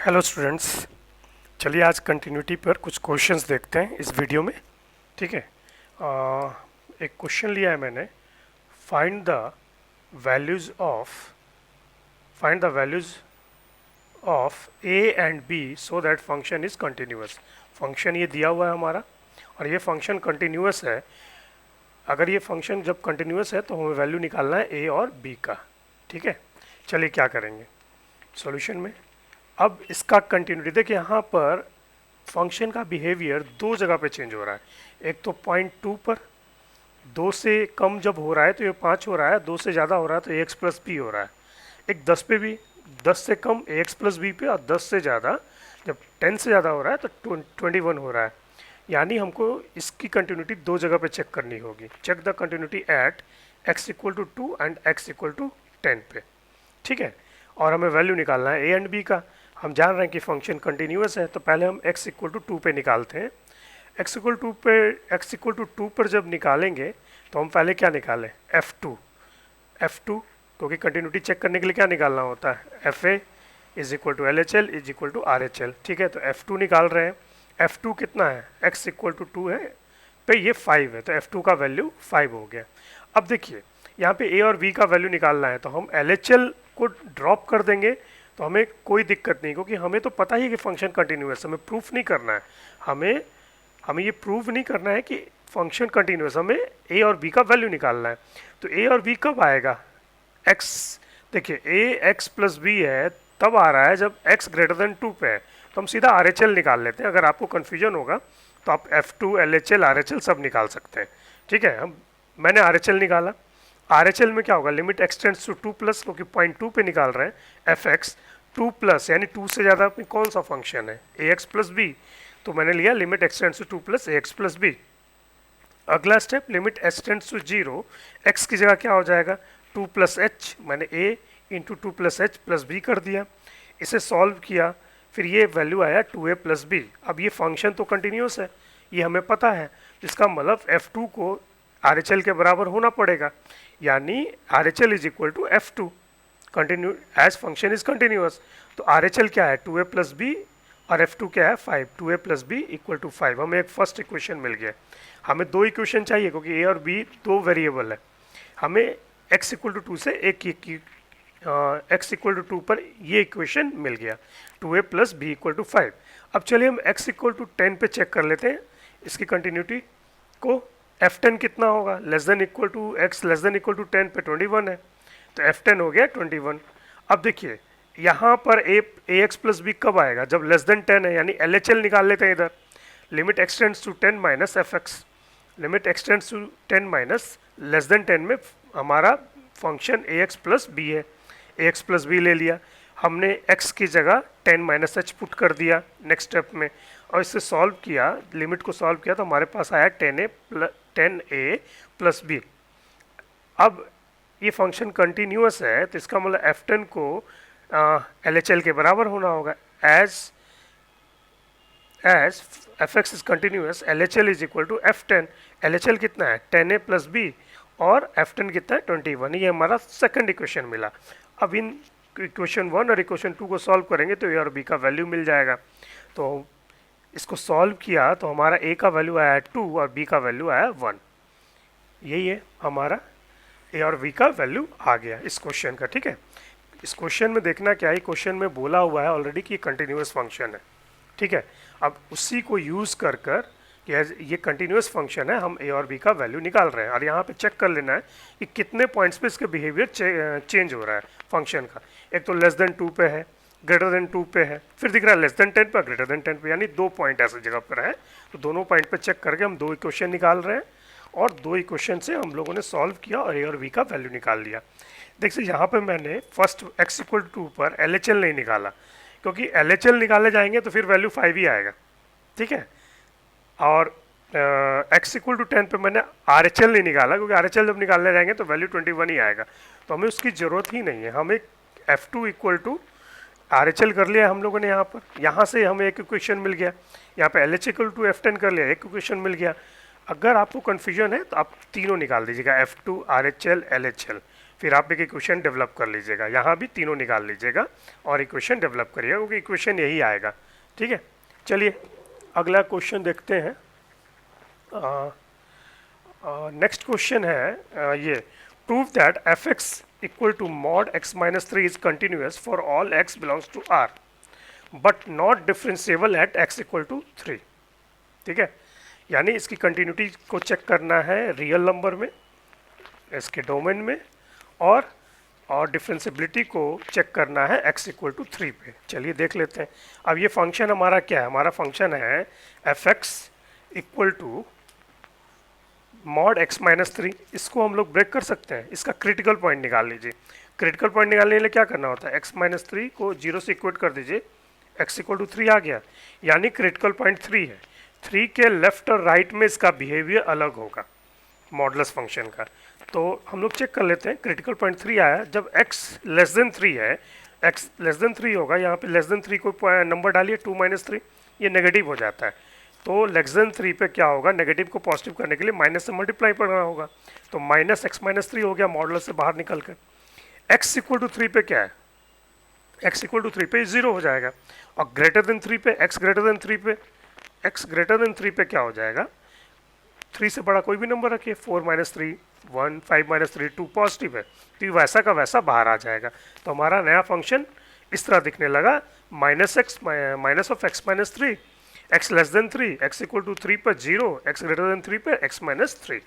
Hello students. चलिए आज continuity पर कुछ क्वेश्चंस देखते हैं इस वीडियो में। ठीक है। एक क्वेश्चन लिया है मैंने। Find the values of find the values of A and B so that function is continuous. Function ये दिया हुआ है हमारा और ये फंक्शन कंटिन्यूअस है। अगर ये फंक्शन जब कंटिन्यूअस है तो हमें वैल्यू निकालना है ए और बी का। ठीक है। चलिए क्या करेंगे सॉल्यूशन में। अब इसका कंटिन्यूटी देखिए, यहाँ पर फंक्शन का बिहेवियर दो जगह पे चेंज हो रहा है। एक तो पॉइंट 2 पर 2 से कम जब हो रहा है तो ये 5 हो रहा है, 2 से ज़्यादा हो रहा है तो एक्स प्लस बी हो रहा है। एक 10 पे भी, 10 से कम एक्स प्लस बी पे, और 10 से ज़्यादा जब 10 से ज़्यादा हो रहा है तो 21 हो रहा है। यानी हमको इसकी कंटिन्यूटी दो जगह पे चेक करनी होगी। Check the continuity at x equal to 2 and x equal to 10 पे। ठीक है। और हमें वैल्यू निकालना है ए एंड बी का। हम जान रहे हैं कि फंक्शन कंटिन्यूअस है, तो पहले हम x इक्वल टू 2 पे निकालते हैं। x इक्वल टू 2 पर जब निकालेंगे तो हम पहले क्या निकालें, f2 क्योंकि कंटिन्यूटी चेक करने के लिए क्या निकालना होता है, fa is equal to LHL is equal to RHL। ठीक है, तो f2 निकाल रहे हैं। f2 कितना है, x इक्वल टू 2 है पे ये 5 है, तो f2 का वैल्यू 5 हो गया। अब देखिए यहाँ पे a और b का वैल्यू निकालना है, तो हम LHL को ड्रॉप कर देंगे तो हमें कोई दिक्कत नहीं, क्योंकि हमें तो पता ही है कि फंक्शन कंटिन्यूअस, हमें प्रूफ नहीं करना है। हमें ये प्रूफ नहीं करना है कि फंक्शन कंटिन्यूअस, हमें ए और बी का वैल्यू निकालना है। तो ए और बी कब आएगा, एक्स, देखिए ए एक्स प्लस बी है तब आ रहा है जब एक्स ग्रेटर देन 2 पे है। तो हम सीधा RHL निकाल लेते हैं। अगर आपको कन्फ्यूजन होगा तो आप F2 LHL RHL सब निकाल सकते हैं। ठीक है, मैंने RHL निकाला। RHL में क्या होगा, लिमिट एक्सटेंड्स टू 2 प्लस, क्योंकि पॉइंट 2 पे निकाल रहे हैं, fx 2 प्लस यानी 2 से ज़्यादा में कौन सा फंक्शन है, ax प्लस बी, तो मैंने लिया limit x tends to 2 plus ax plus B. अगला स्टेप, लिमिट एक्सटेंड्स टू 0, x की जगह क्या हो जाएगा 2 प्लस एच, मैंने a into 2 plus H plus B कर दिया। इसे सॉल्व किया, फिर ये वैल्यू आया 2a प्लस बी। अब ये फंक्शन तो कंटिन्यूस है, ये हमें पता है, इसका मतलब f2 को RHL के बराबर होना पड़ेगा, यानी RHL is equal to F2 continue as function is continuous. तो RHL क्या है 2a प्लस बी और F2 क्या है 5, 2a plus B equal to 5। हमें एक फर्स्ट इक्वेशन मिल गया। हमें दो इक्वेशन चाहिए क्योंकि a और b दो वेरिएबल है। हमें x इक्वल टू 2 से x इक्वल टू 2 पर ये इक्वेशन मिल गया, 2a plus B equal to 5। अब चलिए हम x इक्वल टू 10 पे चेक कर लेते हैं इसकी कंटिन्यूटी को। f10 कितना होगा, less than equal to x less than equal to 10 पे 21 है, तो f10 हो गया 21। अब देखिए यहाँ पर ax प्लस बी कब आएगा, जब लेस देन 10 है, यानी LHL निकाल लेते हैं इधर। Limit x tends to 10 minus fx, limit x tends to 10 minus less than 10 में हमारा फंक्शन ax प्लस बी है, ax प्लस बी ले लिया हमने, x की जगह 10 माइनस एच पुट कर दिया नेक्स्ट स्टेप में, और इससे सॉल्व किया, लिमिट को सॉल्व किया तो हमारे पास आया 10a प्लस बी। अब ये फंक्शन कंटिन्यूअस है तो इसका मतलब f10 को LHL के बराबर होना होगा। As fx is continuous, LHL is equal to f10। LHL कितना है 10a प्लस बी और f10 कितना है 21। ये हमारा सेकंड इक्वेशन मिला। अब इन इक्वेशन 1 और इक्वेशन 2 को सॉल्व करेंगे तो ए और बी का वैल्यू मिल जाएगा। तो इसको सॉल्व किया तो हमारा a का वैल्यू आया 2 और b का वैल्यू आया 1। यही है हमारा a और b का वैल्यू आ गया इस क्वेश्चन का। ठीक है, इस क्वेश्चन में देखना क्या है, क्वेश्चन में बोला हुआ है ऑलरेडी कि कंटिन्यूअस फंक्शन है। ठीक है, अब उसी को यूज़ कर कि ये कंटिन्यूअस फंक्शन है, हम a और b का वैल्यू निकाल रहे हैं। और यहाँ पे चेक कर लेना है कि कितने पॉइंट्स पे इसके बिहेवियर चेंज हो रहा है फंक्शन का। एक तो लेस देन 2 पे है, ग्रेटर देन 2 पे है, फिर दिख रहा है लेस देन 10 पे, ग्रेटर देन 10 पे, यानी 2 पॉइंट ऐसी जगह पर है। तो दोनों पॉइंट पे चेक करके हम दो इक्वेशन निकाल रहे हैं, और दो इक्वेशन से हम लोगों ने सॉल्व किया और a और b का वैल्यू निकाल लिया। देखिए यहाँ पे मैंने फर्स्ट x इक्वल टू 2 पर LHL नहीं निकाला, क्योंकि LHL निकाले जाएंगे तो फिर वैल्यू 5 ही आएगा। ठीक है, और x इक्वल टू 10 पे मैंने RHL नहीं निकाला, क्योंकि RHL जब निकालने जाएंगे तो वैल्यू 21 ही आएगा, तो हमें उसकी ज़रूरत ही नहीं है। हमें F2 इक्वल टू RHL कर लिया हम लोगों ने यहाँ पर, यहाँ से हमें एक इक्वेशन मिल गया, यहाँ पे LH इक्वल टू F10 कर लिया, एक इक्वेशन मिल गया। अगर आपको कन्फ्यूजन है तो आप तीनों निकाल दीजिएगा, F2 RHL LHL, फिर आप एक इक्वेशन डेवलप कर लीजिएगा, यहाँ भी तीनों निकाल लीजिएगा और इक्वेशन डेवलप करिएगा, क्योंकि इक्वेशन यही आएगा। ठीक है, चलिए अगला क्वेश्चन देखते हैं। नेक्स्ट क्वेश्चन है ये, prove that F X equal to mod X minus three is continuous for all X belongs to R but not differentiable at X equal to three. ठीक है, यानी इसकी कंटिन्यूटी को चेक करना है रियल नंबर में, इसके डोमेन में, और डिफरेंशिएबिलिटी को चेक करना है x इक्वल टू थ्री पे। चलिए देख लेते हैं। अब ये फंक्शन हमारा क्या है, हमारा फंक्शन है F X equal to mod X minus three. इसको हम लोग ब्रेक कर सकते हैं, इसका क्रिटिकल पॉइंट निकाल लीजिए। क्रिटिकल पॉइंट निकालने के लिए क्या करना होता है, एक्स माइनस थ्री को जीरो से इक्वेट कर दीजिए, एक्स इक्वल टू थ्री आ गया, यानी क्रिटिकल पॉइंट थ्री है। थ्री के लेफ्ट और राइट में इसका बिहेवियर अलग होगा मॉडुलस फंक्शन का। तो हम लोग चेक कर लेते हैं, क्रिटिकल पॉइंट थ्री आया जब x लेस देन थ्री है, x लेस देन थ्री होगा, यहाँ पे लेस देन थ्री को नंबर डालिए टू माइनस थ्री, ये नेगेटिव हो जाता है। तो लेस देन थ्री पे क्या होगा, नेगेटिव को पॉजिटिव करने के लिए माइनस से मल्टीप्लाई करना होगा, तो माइनस एक्स माइनस थ्री हो गया मॉडुलस से बाहर निकल कर। x इक्वल टू थ्री पे क्या है, x इक्वल टू थ्री पे जीरो हो जाएगा, और ग्रेटर देन थ्री पे, x ग्रेटर देन थ्री पे, x ग्रेटर देन थ्री पे क्या हो जाएगा, थ्री से बड़ा कोई भी नंबर रखिए, four minus three one, five minus three two, positive है, तो ये वैसा का वैसा बाहर आ जाएगा। तो हमारा नया फंक्शन इस तरह दिखने लगा, minus x minus of X minus three, X less than three, X equal to three पर zero, X greater than three पर एक्स माइनस थ्री।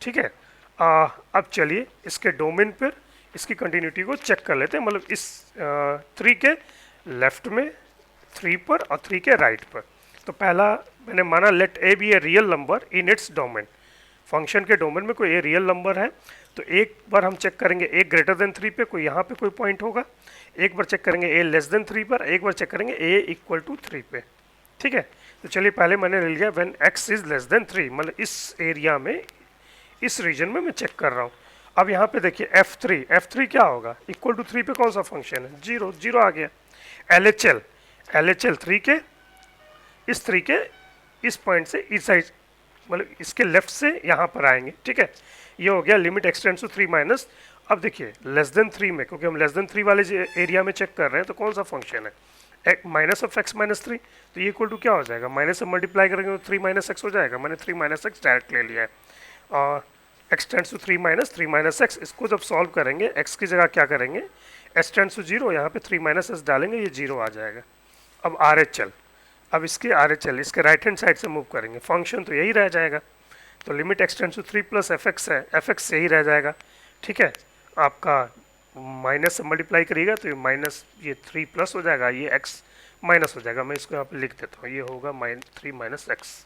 ठीक है, अब चलिए इसके डोमेन पर इसकी कंटिन्यूटी को चेक कर लेते हैं, मतलब इस थ्री के लेफ्ट में, थ्री पर और थ्री के राइट पर। तो पहला मैंने माना let A be a real number in its domain, function के डोमेन में कोई ए रियल नंबर है, तो एक बार हम चेक करेंगे ए ग्रेटर देन थ्री पे, कोई यहाँ पे कोई पॉइंट होगा, एक बार चेक करेंगे ए लेस देन थ्री पर, एक बार चेक करेंगे ए इक्वल टू थ्री पे। ठीक है, तो चलिए पहले मैंने ले लिया when x is less than three, मतलब इस एरिया में, इस रीजन में मैं चेक कर रहा हूँ। अब यहाँ पे देखिए एफ थ्री क्या होगा, इक्वल टू थ्री पे कौन सा फंक्शन है, जीरो, जीरो आ गया। एल एच एल थ्री के, इस थ्री के इस पॉइंट से इस साइड, मतलब इसके लेफ्ट से यहाँ पर आएंगे। ठीक है, ये हो गया limit x tends to three minus. अब देखिए लेस देन थ्री में, क्योंकि हम लेस देन थ्री वाले एरिया में चेक कर रहे हैं, तो कौन सा फंक्शन है, minus of X minus three, तो ये इक्वल टू क्या हो जाएगा, माइनस से मल्टीप्लाई करेंगे तो थ्री माइनस एक्स हो जाएगा, मैंने थ्री माइनस एक्स डायरेक्ट ले लिया है। और X tends to three minus X, इसको जब सॉल्व करेंगे एक्स की जगह क्या करेंगे, एस टेंड्स टू जीरो, यहाँ पे थ्री माइनस एस डालेंगे, ये जीरो आ जाएगा। अब आर एच एल, अब इसके आर एच एल इसके राइट हैंड साइड से मूव करेंगे, फंक्शन तो यही रह जाएगा, तो limit x tends to three plus F X है, एफ एक्स यही रह जाएगा। ठीक है, आपका माइनस से मल्टीप्लाई करिएगा तो ये माइनस, ये थ्री प्लस हो जाएगा, ये एक्स माइनस हो जाएगा, मैं इसको यहाँ पे लिख देता हूँ, ये होगा थ्री माइनस एक्स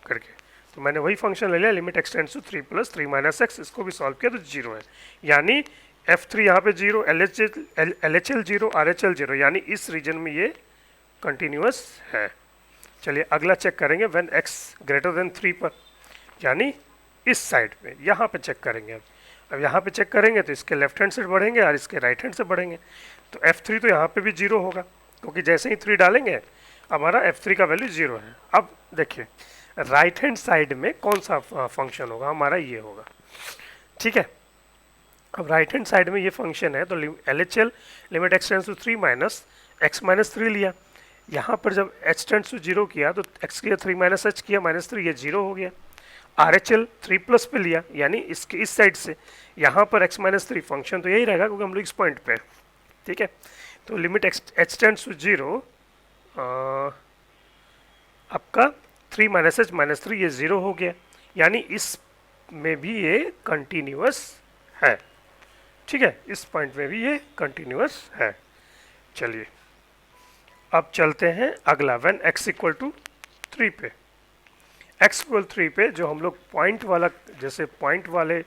करके। तो मैंने वही फंक्शन ले लिया, limit x tends to three plus three minus X, इसको भी सॉल्व किया तो जीरो है, यानी एफ थ्री यहाँ पे zero, L H L zero, are H L zero, यानी इस रीजन में ये कंटिन्यूअस है। चलिए अगला चेक करेंगे when x greater than three पर, यानी इस साइड पे, यहाँ पे चेक करेंगे। अब यहाँ पे चेक करेंगे तो इसके लेफ्ट हैंड से बढ़ेंगे और इसके राइट हैंड से बढ़ेंगे, तो f3 तो यहाँ पे भी जीरो होगा, क्योंकि जैसे ही थ्री डालेंगे हमारा f3 का वैल्यू जीरो है। अब देखिए राइट हैंड साइड में कौन सा फंक्शन होगा, हमारा ये होगा। ठीक है, अब राइट हैंड साइड में ये फंक्शन है, तो L H L limit X tends to three minus x minus three लिया, यहाँ पर जब h टेंड्स टू जीरो किया तो x किया थ्री माइनस एच किया माइनस थ्री, ये जीरो हो गया। Are H L three plus पे लिया, यानी इसके इस साइड से यहाँ पर x माइनस थ्री, फंक्शन तो यही रहेगा क्योंकि हम लोग इस पॉइंट पे। ठीक है, तो limit h tends to zero, आपका three minus H minus three, ये जीरो हो गया, यानी इस में भी ये कंटिन्यूअस है। ठीक है, इस पॉइंट में भी ये कंटिन्यूअस है। चलिए अब चलते हैं अगला, when x equal to three पे, x इक्वल थ्री पे जो हम लोग पॉइंट वाला, जैसे पॉइंट वाले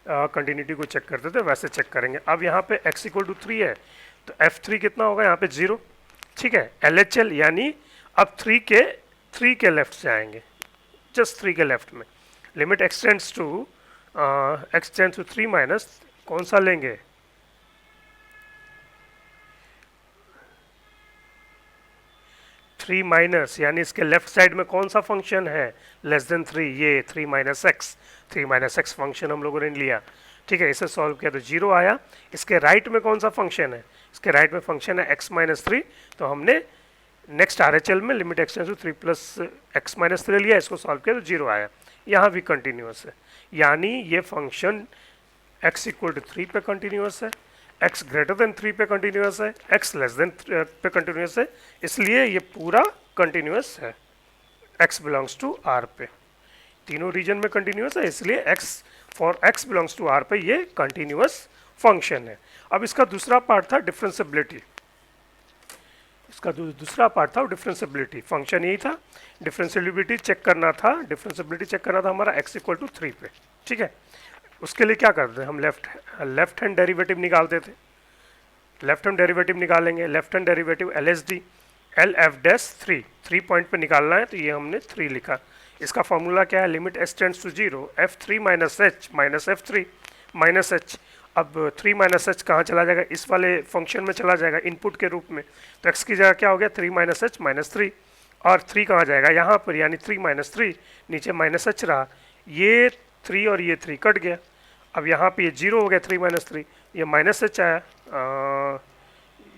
कंटिन्यूटी को चेक करते थे वैसे चेक करेंगे। अब यहाँ पे x इक्वल टू थ्री है, तो f3 कितना होगा, यहाँ पे जीरो। ठीक है, LHL यानी अब थ्री के लेफ्ट से आएंगे, जस्ट थ्री के लेफ्ट में, limit x tends to three minus, कौन सा लेंगे, थ्री माइनस, यानी इसके लेफ्ट साइड में कौन सा फंक्शन है, लेस देन थ्री, ये थ्री माइनस एक्स फंक्शन हम लोगों ने लिया। ठीक है, इसे सॉल्व किया तो 0 आया। इसके राइट में कौन सा फंक्शन है, इसके राइट में फंक्शन है x माइनस थ्री, तो हमने नेक्स्ट RHL में limit extends to 3 plus X minus three लिया, इसको सॉल्व किया तो 0 आया। यहाँ भी कंटिन्यूस है, यानी ये फंक्शन x इक्वल टू 3 पे कंटिन्यूस है, x ग्रेटर देन 3 पे कंटिन्यूस है, x लेस देन पे कंटिन्यूस है, इसलिए ये पूरा कंटिन्यूस है x बिलोंग्स टू r पे। तीनों रीजन में कंटिन्यूस है, इसलिए x बिलोंग्स टू r पे ये कंटिन्यूस फंक्शन है। अब इसका दूसरा पार्ट था डिफरेंशिएबिलिटी, इसका दूसरा पार्ट था डिफरेंशिएबिलिटी। फंक्शन यही था, डिफरेंशिएबिलिटी चेक करना था, डिफरेंशिएबिलिटी चेक करना था हमारा x इक्वल टू 3 पे। ठीक है, उसके लिए क्या करते हैं हम, लेफ्ट हैंड डेरिवेटिव निकालते थे। लेफ्ट हैंड डेरिवेटिव निकालेंगे, left hand derivative LSD L F dash 3 point पे निकालना है, तो ये हमने 3 लिखा। इसका फॉर्मूला क्या है, limit s tends to 0 f3 minus H minus f3 minus H. अब 3 माइनस एच कहाँ चला जाएगा, इस वाले फंक्शन में चला जाएगा इनपुट के रूप में, तो x की जगह क्या हो गया 3 माइनस एच माइनस 3, और 3 कहाँ जाएगा यहाँ पर, यानी 3 माइनस 3, नीचे माइनस एच रहा, ये 3 और ये 3 कट गया। अब यहाँ पे ये 0 हो गया 3 माइनस 3, ये माइनस एच आया,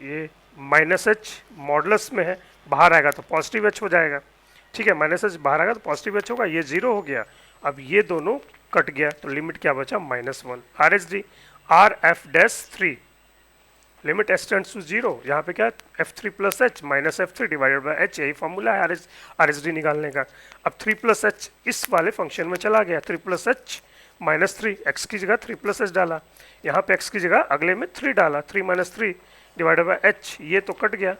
ये माइनस एच मॉडुलस में है, बाहर आएगा तो पॉजिटिव एच हो जाएगा। ठीक है, माइनस एच बाहर आएगा तो पॉजिटिव एच होगा, ये 0 हो गया। अब ये दोनों कट गया तो लिमिट क्या बचा -1। RHD R F dash 3 limit S tends to 0, यहाँ पे क्या f3 plus H minus f3 divided by H, यही फॉर्मूला है RHD निकालने का। अब 3 प्लस एच इस वाले फंक्शन में चला गया, 3 प्लस एच माइनस 3, एक्स की जगह 3 प्लस एच डाला, यहाँ पे एक्स की जगह अगले में 3 डाला, 3 माइनस 3 डिवाइडेड बाई एच, ये तो कट गया,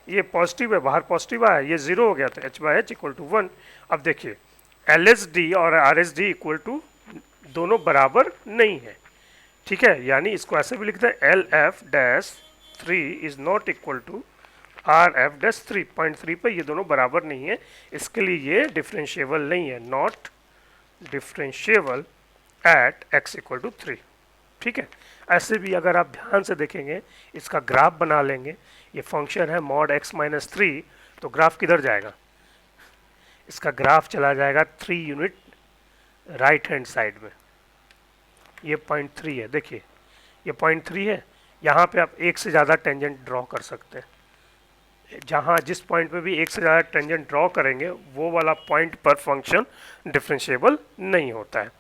ये पॉजिटिव है, बाहर पॉजिटिव आया, ये 0 हो गया, तो h by H equal to 1। अब देखिए LSD और RHD इक्वल टू दोनों बराबर नहीं है। ठीक है, यानी इसको ऐसे भी लिखते हैं L F dash 3 is not equal to R F dash 3.3 पे, ये दोनों बराबर नहीं है, इसके लिए ये डिफरेंशिएबल नहीं है, not differentiable at x equal to 3। ठीक है, ऐसे भी अगर आप ध्यान से देखेंगे, इसका ग्राफ बना लेंगे, ये फंक्शन है मॉड x माइनस 3, तो ग्राफ किधर जाएगा, इसका ग्राफ चला जाएगा 3 यूनिट राइट हैंड साइड में। ये 0.3 है, देखिए ये 0.3 है, यहाँ पे आप एक से ज़्यादा टेंजेंट ड्रॉ कर सकते हैं, जहाँ जिस पॉइंट पे भी एक से ज़्यादा टेंजेंट ड्रॉ करेंगे वो वाला पॉइंट पर फंक्शन डिफरेंशिएबल नहीं होता है।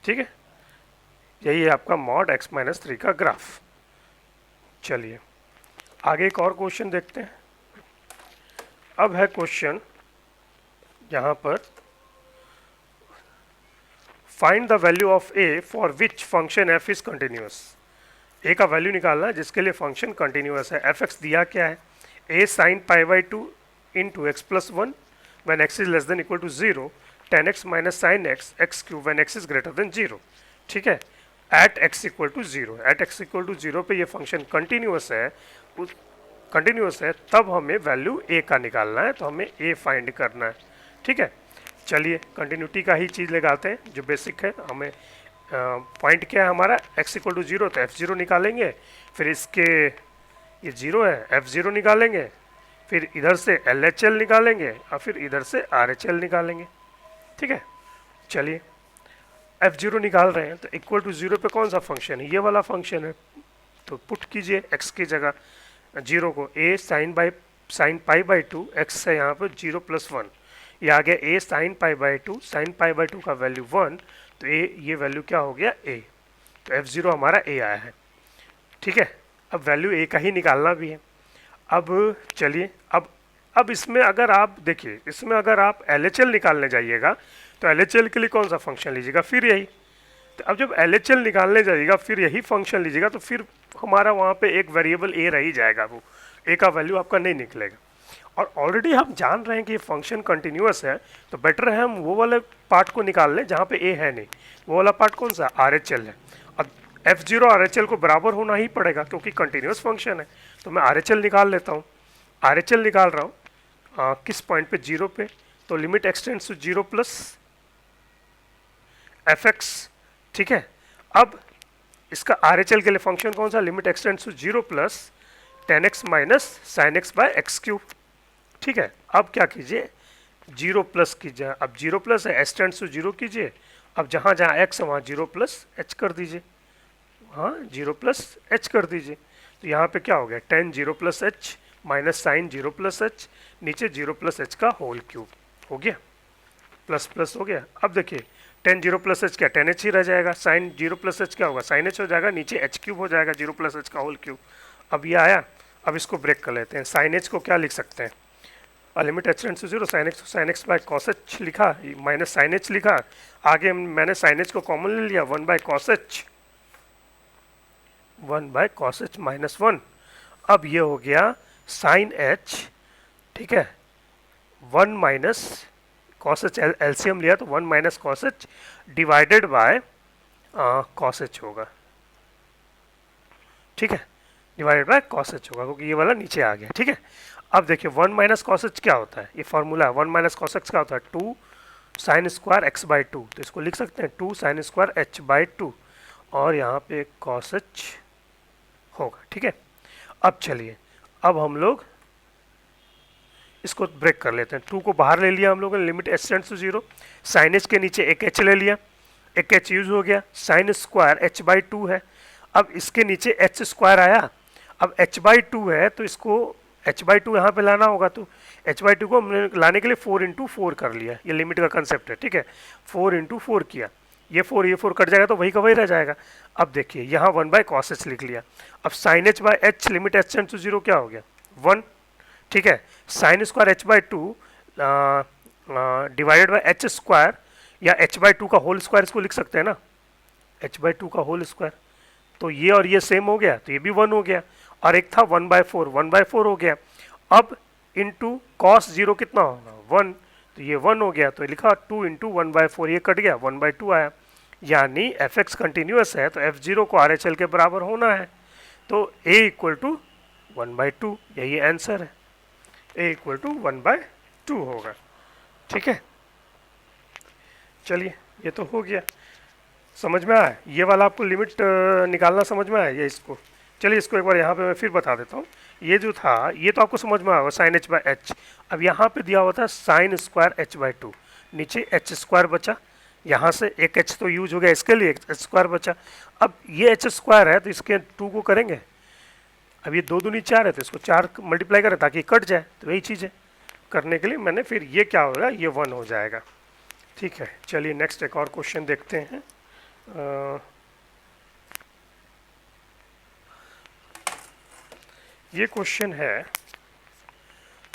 ठीक है, यही है आपका मॉड x माइनस 3 का ग्राफ। चलिए आगे एक और क्वेश्चन देखते हैं। अब है क्वेश्चन यहाँ पर, find the value of a for which function f is continuous. a का वैल्यू निकालना है जिसके लिए फंक्शन कंटिन्यूस है। fx दिया क्या है, a sin pi by 2 into x plus 1 when x is less than equal to 0, 10x minus sine x x cube when x is greater than 0। ठीक है, at x equal to 0, at x equal to 0 पे ये function continuous है, तब हमें value a का निकालना है, तो हमें a फाइंड करना है। ठीक है, चलिए कंटिन्यूटी का ही चीज़ लगाते हैं जो बेसिक है। हमें पॉइंट क्या है हमारा, x इक्वल टू 0, तो f0 निकालेंगे, फिर इसके ये 0 है f0 निकालेंगे, फिर इधर से LHL निकालेंगे और फिर इधर से RHL निकालेंगे। ठीक है, चलिए f0 निकाल रहे हैं, तो इक्वल टू 0 पे कौन सा फंक्शन है, ये वाला फंक्शन है, तो पुट कीजिए x की जगह 0 को, a sine pi by 2, x है यहाँ पर 0 प्लस 1, ये आ गया a sine pi by 2, sine pi by 2 का वैल्यू 1, तो ये वैल्यू क्या हो गया a, तो f0 हमारा a आया है। ठीक है, अब वैल्यू a का ही निकालना भी है। अब चलिए अब इसमें अगर आप देखिए, इसमें अगर आप LHL निकालने जाइएगा तो LHL के लिए कौन सा फंक्शन लीजिएगा, फिर यही। तो अब जब LHL निकालने जाइएगा फिर यही फंक्शन लीजिएगा, तो फिर हमारा वहाँ पे एक वेरिएबल a रह ही जाएगा, वो a का वैल्यू आपका नहीं निकलेगा। और ऑलरेडी हम जान रहे हैं कि ये फंक्शन कंटिन्यूस है, तो बेटर है हम वो वाले पार्ट को निकाल लें जहाँ पे a है नहीं, वो वाला पार्ट कौन सा, RHL है। अब f0 RHL को बराबर होना ही पड़ेगा क्योंकि कंटिन्यूस फंक्शन है, तो मैं RHL निकाल लेता हूँ। RHL निकाल रहा हूँ किस पॉइंट पे, 0 पे, तो limit x tends to 0 plus fx। ठीक है, अब इसका RHL के लिए फंक्शन कौन सा, limit x tends to 0 plus 10x minus sine x by x cube. ठीक है, अब क्या कीजिए, 0 प्लस कीजिए, अब 0 प्लस है, s टेंड्स टू 0 कीजिए, अब जहाँ जहाँ x है वहाँ 0 प्लस h कर दीजिए। हाँ 0 प्लस एच कर दीजिए। तो यहाँ पे क्या हो गया, ten 0 plus H minus sine 0 plus H, नीचे 0 प्लस एच का होल क्यूब हो गया, प्लस प्लस हो गया। अब देखिए टेन 0 प्लस एच क्या, टेन एच ही रह जाएगा, साइन 0 प्लस एच क्या होगा, साइन एच हो जाएगा, नीचे एच क्यूब हो जाएगा 0 प्लस एच का होल क्यूब। अब ये आया। अब इसको ब्रेक कर लेते हैं। साइन एच को क्या लिख सकते हैं, limit H tends to zero, sine x by cos H लिखा, माइनस साइन एच लिखा, आगे मैंने साइन एच को कॉमन ले लिया, one by cos H, one by cos H minus one. अब ये हो गया साइन एच, ठीक है, one minus cos H, LCM लिया तो one minus cos H divided by cos H होगा, ठीक है, डिवाइडेड बाय कॉस एच होगा, क्योंकि ये वाला नीचे आ गया, ठीक है। अब देखिए वन माइनस कॉस एच क्या होता है, ये फॉर्मूला है, वन माइनस कॉस एक्स क्या होता है, two sine square x by two, तो इसको लिख सकते हैं two sine square H by two, और यहाँ पे कॉस एच होगा, ठीक है। अब चलिए, अब हम लोग इसको ब्रेक कर लेते हैं। टू को बाहर ले लिया हम लोगों ने, limit H tends to zero, sine H के नीचे एक एच ले लिया, एक एच यूज हो गया, sign square H by to है, अब इसके नीचे एच स्क्वायर आया, अब एच बाई टू है तो इसको एच बाई टू यहाँ पे लाना होगा, तो एच बाई टू को हमने लाने के लिए 4 इंटू फोर कर लिया, ये लिमिट का कंसेप्ट है, ठीक है, 4 इंटू फोर किया, ये 4 कट जाएगा तो वही का वही रह जाएगा। अब देखिए यहाँ वन बाय कॉस एच लिख लिया, अब sine H by H, limit H tends to zero क्या हो गया, वन, ठीक है, sine square H by two divided by H square, या एच बाई टू का होल स्क्वायर इसको लिख सकते हैं ना, एच बाई टू का होल स्क्वायर, तो ये और ये सेम हो गया, तो ये भी वन हो गया, और एक था वन बाय फोर हो गया। अब इंटू कॉस जीरो कितना होगा, वन, तो ये वन हो गया, तो लिखा two into one by four, ये कट गया, वन बाय टू आया, यानी एफ एक्स कंटिन्यूस है तो एफ जीरो को आर एच एल के बराबर होना है, तो A equal to one by two, यही आंसर है, A equal to one by two होगा, ठीक है। चलिए ये तो हो गया, समझ में आया, ये वाला आपको लिमिट निकालना समझ में आया ये इसको। चलिए इसको एक बार यहाँ पे मैं फिर बता देता हूँ, ये जो था ये तो आपको समझ में आया साइन एच बाई एच, अब यहाँ पे दिया हुआ था sign square H by to, नीचे एच स्क्वायर बचा, यहाँ से एक एच तो यूज हो गया, इसके लिए एच स्क्वायर बचा, अब ये एच स्क्वायर है तो इसके टू को करेंगे, अब ये दो दूनी चार है तो इसको चार मल्टीप्लाई करें ताकि कट जाए, तो वही चीज़ है, करने के लिए मैंने फिर ये क्या होगा, ये वन हो जाएगा, ठीक है। चलिए नेक्स्ट एक और क्वेश्चन देखते हैं। ये क्वेश्चन है,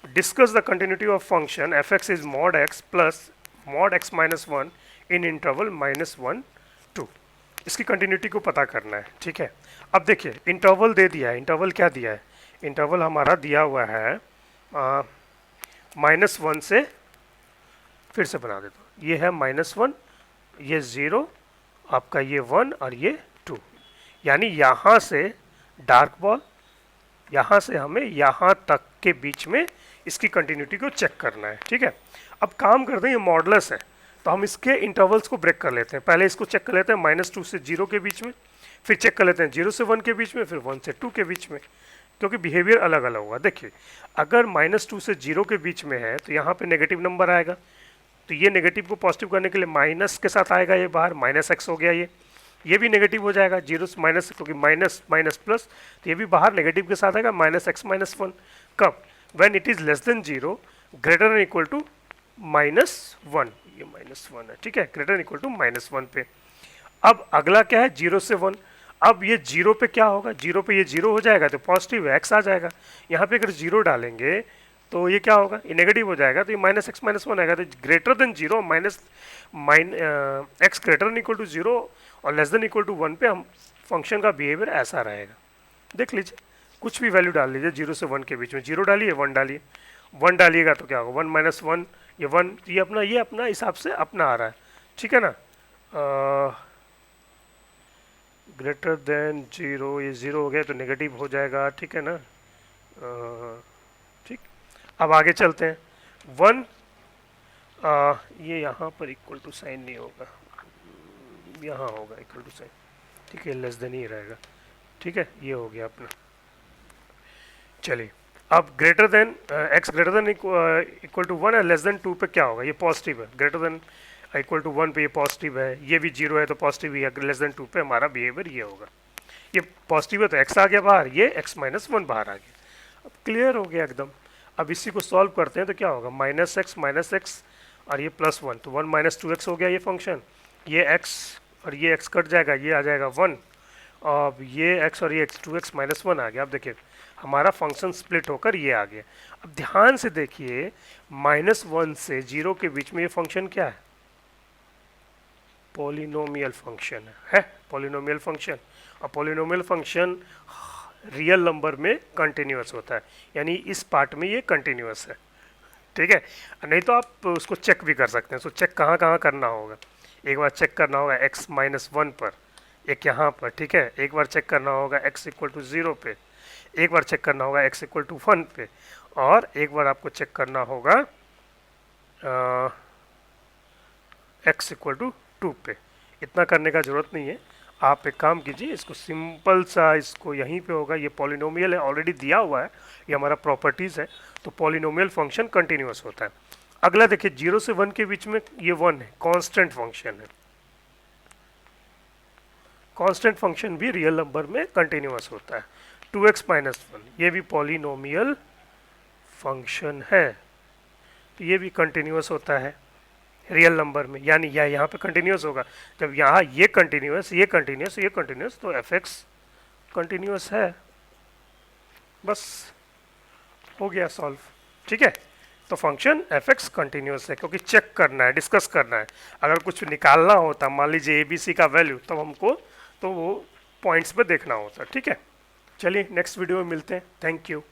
discuss the continuity of function F x is mod x plus mod X minus one in interval minus one two, इसकी कंटिन्यूटी को पता करना है, ठीक है। अब देखिए इंटरवल दे दिया है, इंटरवल क्या दिया है, इंटरवल हमारा दिया हुआ है माइनस वन से, फिर से बना देता हूँ, ये है माइनस वन, ये ज़ीरो, आपका ये वन और ये टू, यानी यहाँ से डार्क बॉल, यहाँ से हमें यहाँ तक के बीच में इसकी कंटिन्यूटी को चेक करना है, ठीक है। अब काम करते हैं, ये मॉडुलस है तो हम इसके इंटरवल्स को ब्रेक कर लेते हैं, पहले इसको चेक कर लेते हैं माइनस टू से जीरो के बीच में, फिर चेक कर लेते हैं जीरो से वन के बीच में, फिर वन से टू के बीच में, क्योंकि बिहेवियर अलग अलग होगा। देखिए अगर माइनस टू से जीरो के बीच में है तो यहाँ पे नेगेटिव नंबर आएगा, तो ये नेगेटिव को पॉजिटिव करने के लिए माइनस के साथ आएगा, ये बाहर माइनस एक्स हो गया, ये भी नेगेटिव हो जाएगा, जीरो से माइनस, क्योंकि माइनस माइनस प्लस, तो ये भी बाहर नेगेटिव के साथ आएगा, माइनस एक्स माइनस वन, कब, when it is less than zero greater and equal to minus one, ये माइनस वन है, ठीक है, greater and equal to minus one पे। अब अगला क्या है, जीरो से वन, अब ये जीरो पे क्या होगा, जीरो पे ये जीरो हो जाएगा तो पॉजिटिव एक्स आ जाएगा, यहाँ पे अगर जीरो डालेंगे तो ये क्या होगा, ये नेगेटिव हो जाएगा, तो ये माइनस एक्स माइनस वन आएगा, तो greater than zero minus X greater than equal to zero और less than equal to one पे हम फंक्शन का बिहेवियर ऐसा रहेगा। देख लीजिए कुछ भी वैल्यू डाल लीजिए, जीरो से वन के बीच में, जीरो डालिए वन डालिए, वन डालिएगा तो क्या होगा, वन माइनस वन, ये वन, ये अपना हिसाब से अपना आ रहा है, ठीक है ना, ग्रेटर देन जीरो, ये ज़ीरो हो गया तो नेगेटिव हो जाएगा, ठीक है ना, ठीक। अब आगे चलते हैं, वन, ये यहाँ पर इक्वल टू साइन नहीं होगा, यहाँ होगा इक्वल टू साइन, ठीक है, लेस देन ही रहेगा, ठीक है, ये हो गया अपना। चलिए अब greater than x greater than equal to one है, लेस देन टू पे क्या होगा, ये पॉजिटिव है, greater than equal to one पे ये पॉजिटिव है, ये भी जीरो है तो पॉजिटिव ही है, लेस देन टू पे हमारा बिहेवियर ये होगा। ये पॉजिटिव है तो x आ गया बाहर, ये x माइनस वन बाहर आ गया। अब क्लियर हो गया एकदम। अब इसी को सॉल्व करते हैं तो क्या होगा, माइनस एक्स और ये प्लस वन, तो वन माइनस टू एक्स हो गया ये फंक्शन, ये x और ये x कट जाएगा, ये आ जाएगा वन। अब ये x और ये x, two X minus one आ गया। अब देखिए हमारा फंक्शन स्प्लिट होकर ये आ गया। अब ध्यान से देखिए, माइनस वन से जीरो के बीच में ये फंक्शन क्या है, पॉलिनोमियल फंक्शन है पॉलिनोमियल फंक्शन। और पॉलिनोमियल फंक्शन रियल नंबर में कंटिन्यूअस होता है, यानी इस पार्ट में ये कंटिन्यूअस है, ठीक है। नहीं तो आप उसको चेक भी कर सकते हैं। तो चेक कहाँ कहाँ करना होगा, एक बार चेक करना होगा x माइनस वन पर, एक यहाँ पर, ठीक है। एक बार चेक करना होगा x इक्वल टू ज़ीरो पे, एक बार चेक करना होगा x इक्वल टू वन पे, और एक बार आपको चेक करना होगा x इक्वल टू टू पे। इतना करने का ज़रूरत नहीं है। आप एक काम कीजिए, इसको सिंपल सा, इसको यहीं पे होगा, ये पॉलिनोमियल है, ऑलरेडी दिया हुआ है, ये हमारा प्रॉपर्टीज़ है। तो पॉलिनोमियल फंक्शन कंटिन्यूअस होता है। अगला देखिए, जीरो से वन के बीच में ये वन है, कांस्टेंट फंक्शन है। कांस्टेंट फंक्शन भी रियल नंबर में कंटिन्यूअस होता है। 2x माइनस वन, ये भी पॉलिनोमियल फंक्शन है, तो ये भी कंटिन्यूअस होता है रियल नंबर में, यानी यहाँ पे कंटिन्यूअस होगा। जब यहाँ ये कंटिन्यूअस, ये कंटिन्यूअस, ये कंटिन्यूअस, तो fx कंटिन्यूअस है। बस हो गया सॉल्व, ठीक है। तो फंक्शन fx कंटिन्यूअस है, क्योंकि चेक करना है, डिस्कस करना है। अगर कुछ निकालना होता, मान लीजिए abc का वैल्यू, तब हमको तो वो पॉइंट्स पे देखना होता, ठीक है। चलिए नेक्स्ट वीडियो में मिलते हैं। Thank you.